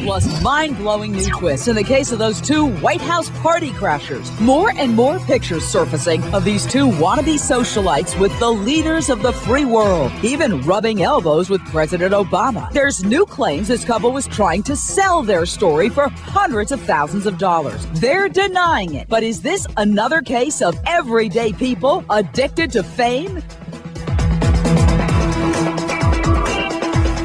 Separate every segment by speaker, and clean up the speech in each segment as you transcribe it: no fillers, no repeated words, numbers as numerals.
Speaker 1: plus mind-blowing new twists in the case of those two White House party crashers. More and more pictures surfacing of these two wannabe socialites with the leaders of the free world, even rubbing elbows with President Obama. There's new claims this couple was trying to sell their story for hundreds of thousands of dollars. They're denying it. But is this another case of everyday people addicted to fame?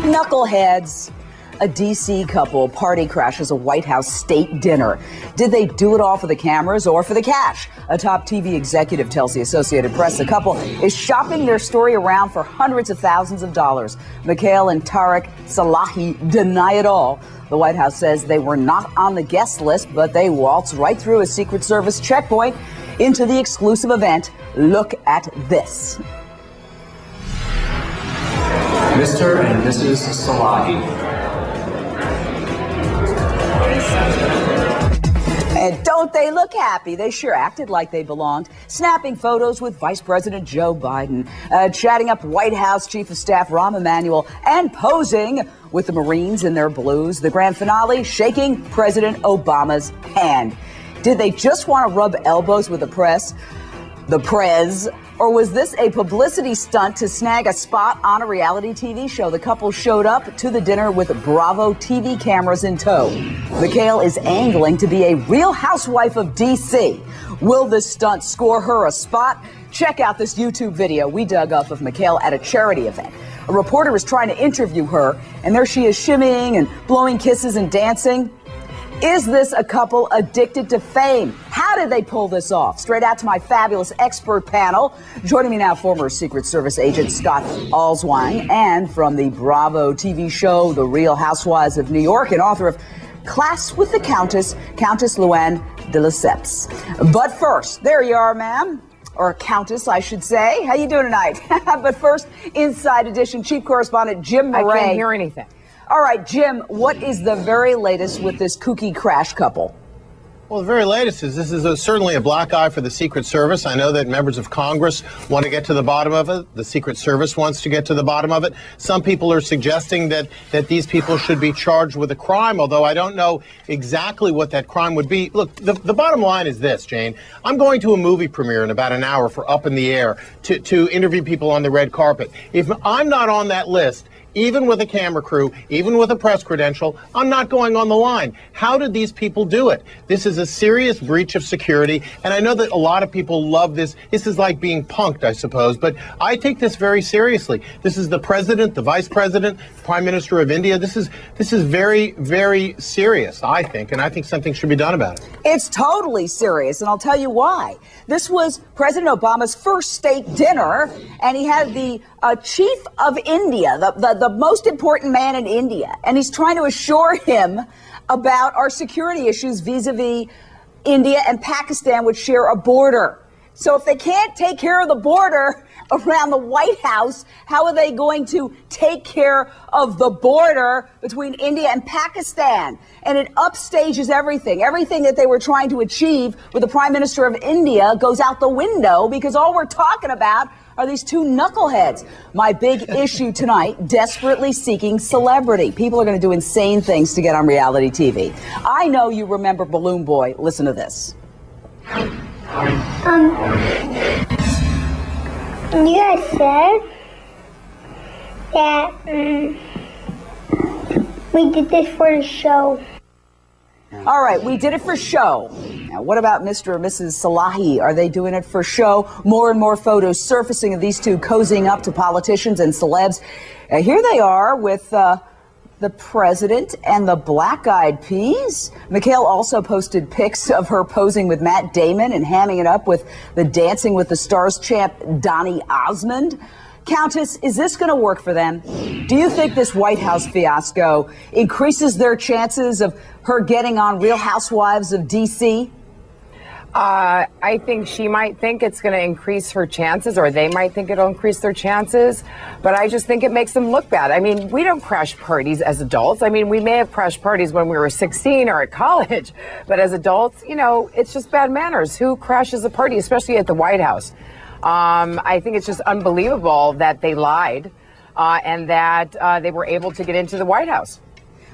Speaker 1: Knuckleheads. A D.C. couple party crashes a White House state dinner. Did they do it all for the cameras or for the cash? A top TV executive tells the Associated Press the couple is shopping their story around for hundreds of thousands of dollars. Mikhail and Tarek Salahi deny it all. The White House says they were not on the guest list, but they waltzed right through a Secret Service checkpoint into the exclusive event. Look at this.
Speaker 2: Mr. and Mrs. Salahi.
Speaker 1: And don't they look happy? They sure acted like they belonged, snapping photos with Vice President Joe Biden, chatting up White House Chief of Staff Rahm Emanuel, and posing with the Marines in their blues. The grand finale, shaking President Obama's hand. Did they just want to rub elbows with the press? The prez? Or was this a publicity stunt to snag a spot on a reality TV show? The couple showed up to the dinner with Bravo TV cameras in tow. Mikhail is angling to be a real housewife of D.C. Will this stunt score her a spot? Check out this YouTube video we dug up of Mikhail at a charity event. A reporter is trying to interview her, and there she is shimmying and blowing kisses and dancing. Is this a couple addicted to fame? How did they pull this off? Straight out to my fabulous expert panel. Joining me now, former Secret Service agent Scott Alswang, and from the Bravo TV show, The Real Housewives of New York, and author of Class with the Countess, Countess Luann de Lesseps. But first, there you are, ma'am. Or Countess, I should say. How you doing tonight? But first, Inside Edition Chief Correspondent Jim Murray.
Speaker 3: I can't hear anything.
Speaker 1: All right, Jim, what is the very latest with this kooky crash couple?
Speaker 4: Well, the very latest is this is certainly a black eye for the Secret Service. I know that members of Congress want to get to the bottom of it. The Secret Service wants to get to the bottom of it. Some people are suggesting that these people should be charged with a crime, although I don't know exactly what that crime would be. Look, the bottom line is this, Jane. I'm going to a movie premiere in about an hour for Up in the Air to interview people on the red carpet. If I'm not on that list, even with a camera crew, even with a press credential, I'm not going on the line. How did these people do it? This is a serious breach of security, and I know that a lot of people love this. This is like being punked, I suppose, but I take this very seriously. This is the president, the vice president, prime minister of India. This is very, very serious, I think, and I think something should be done about it.
Speaker 1: It's totally serious, and I'll tell you why. This was President Obama's first state dinner, and he had the chief of India, the most important man in India, and he's trying to assure him about our security issues vis-a-vis India and Pakistan, which share a border. So if they can't take care of the border around the White House, how are they going to take care of the border between India and Pakistan? And it upstages everything. Everything that they were trying to achieve with the Prime Minister of India goes out the window because all we're talking about are these two knuckleheads. My big issue tonight, desperately seeking celebrity. People are going to do insane things to get on reality TV. I know you remember Balloon Boy. Listen to this.
Speaker 5: You guys said that we did this for the show.
Speaker 1: All right, we did it for show. Now, what about Mr. and Mrs. Salahi? Are they doing it for show? More and more photos surfacing of these two cozying up to politicians and celebs. Here they are with the president and the Black Eyed Peas. Mikhail also posted pics of her posing with Matt Damon and hamming it up with the Dancing with the Stars champ Donny Osmond. Countess, is this going to work for them? Do you think this White House fiasco increases their chances of her getting on Real Housewives of D.C.?
Speaker 3: I think she might think it's going to increase her chances, or they might think it'll increase their chances, but I just think it makes them look bad. I mean, we don't crash parties as adults. I mean, we may have crashed parties when we were 16 or at college, but as adults, you know, it's just bad manners. Who crashes a party, especially at the White House? I think it's just unbelievable that they lied and that they were able to get into the White House.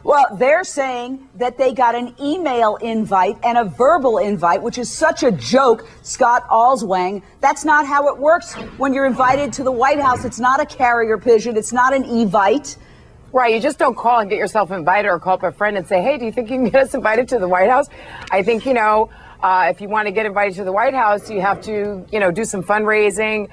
Speaker 1: Well, they're saying that they got an email invite and a verbal invite, which is such a joke, Scott Alswang. That's not how it works when you're invited to the White House. It's not a carrier pigeon. It's not an evite.
Speaker 3: Right, you just don't call and get yourself invited or call up a friend and say, hey, do you think you can get us invited to the White House? I think, if you want to get invited to the White House, you have to, do some fundraising,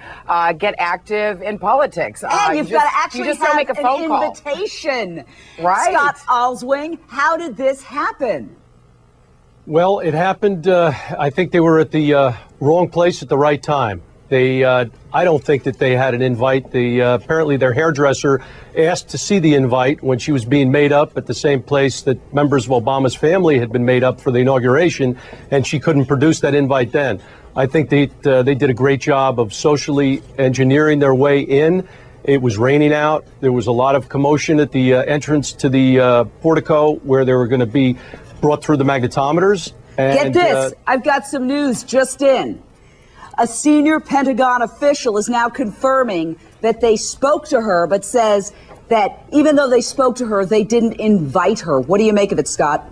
Speaker 3: get active in politics.
Speaker 1: And you've got to actually
Speaker 3: have
Speaker 1: have
Speaker 3: make a phone
Speaker 1: an invitation.
Speaker 3: Right.
Speaker 1: Scott Alswang, how did this happen?
Speaker 6: Well, it happened, I think they were at the wrong place at the right time. I don't think that they had an invite. Apparently their hairdresser asked to see the invite when she was being made up at the same place that members of Obama's family had been made up for the inauguration, and she couldn't produce that invite then. I think they did a great job of socially engineering their way in. It was raining out. There was a lot of commotion at the entrance to the portico where they were going to be brought through the magnetometers.
Speaker 1: Get
Speaker 6: And,
Speaker 1: this, I've got some news just in. A senior Pentagon official is now confirming that they spoke to her, but says that even though they spoke to her, they didn't invite her. What do you make of it, Scott?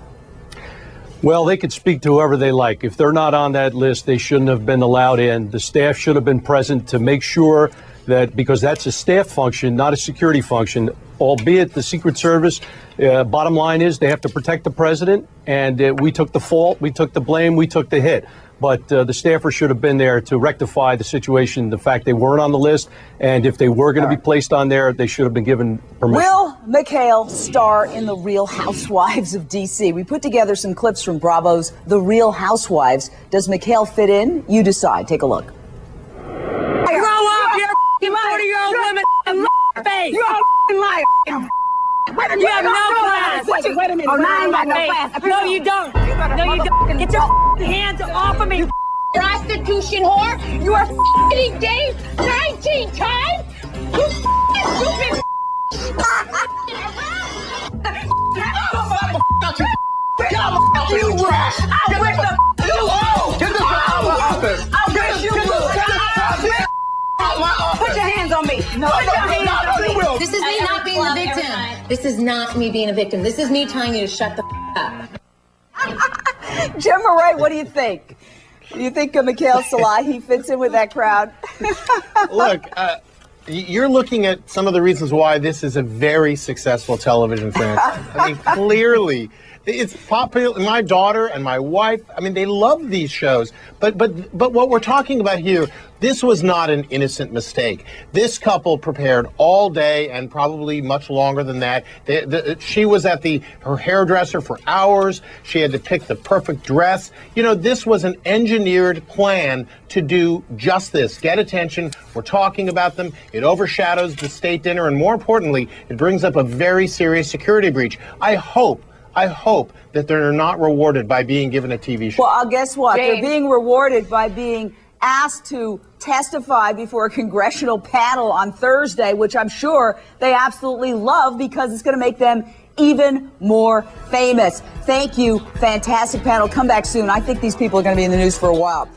Speaker 6: Well, they could speak to whoever they like. If they're not on that list, they shouldn't have been allowed in. The staff should have been present to make sure that, because that's a staff function, not a security function, albeit the Secret Service, bottom line is they have to protect the president, and we took the fault, we took the blame, we took the hit. But the staffer should have been there to rectify the situation, the fact they weren't on the list, and if they were going to be placed on there, they should have been given permission.
Speaker 1: Will McHale star in The Real Housewives of D.C.? We put together some clips from Bravo's The Real Housewives. Does McHale fit in? You decide. Take a look.
Speaker 7: Grow up, you're 40-year-old woman face. You're a liar. You have no class.
Speaker 1: Wait a minute.
Speaker 7: Oh, now I got no class. No, you don't. No, you don't. Get your hands off of me.
Speaker 5: Prostitution whore. You are engaged 19 times. You stupid.
Speaker 7: Put your hands on me. No, put your hands on me.
Speaker 8: This is me not being the victim. This is not me being a victim. This is me telling you to shut the up.
Speaker 1: Jim Murray, what do you think? Do you think McHale Salahi fits in with that crowd?
Speaker 4: Look, you're looking at some of the reasons why this is a very successful television franchise. I mean, clearly, it's popular. My daughter and my wife, I mean, they love these shows. But what we're talking about here, this was not an innocent mistake. This couple prepared all day and probably much longer than that. She was at her hairdresser for hours. She had to pick the perfect dress. This was an engineered plan to do just this. Get attention. We're talking about them. It overshadows the state dinner. And more importantly, it brings up a very serious security breach. I hope that they're not rewarded by being given a TV show.
Speaker 1: Well, guess what?
Speaker 3: Jane.
Speaker 1: They're being rewarded by being asked to testify before a congressional panel on Thursday, which I'm sure they absolutely love because it's going to make them even more famous. Thank you. Fantastic panel. Come back soon. I think these people are going to be in the news for a while.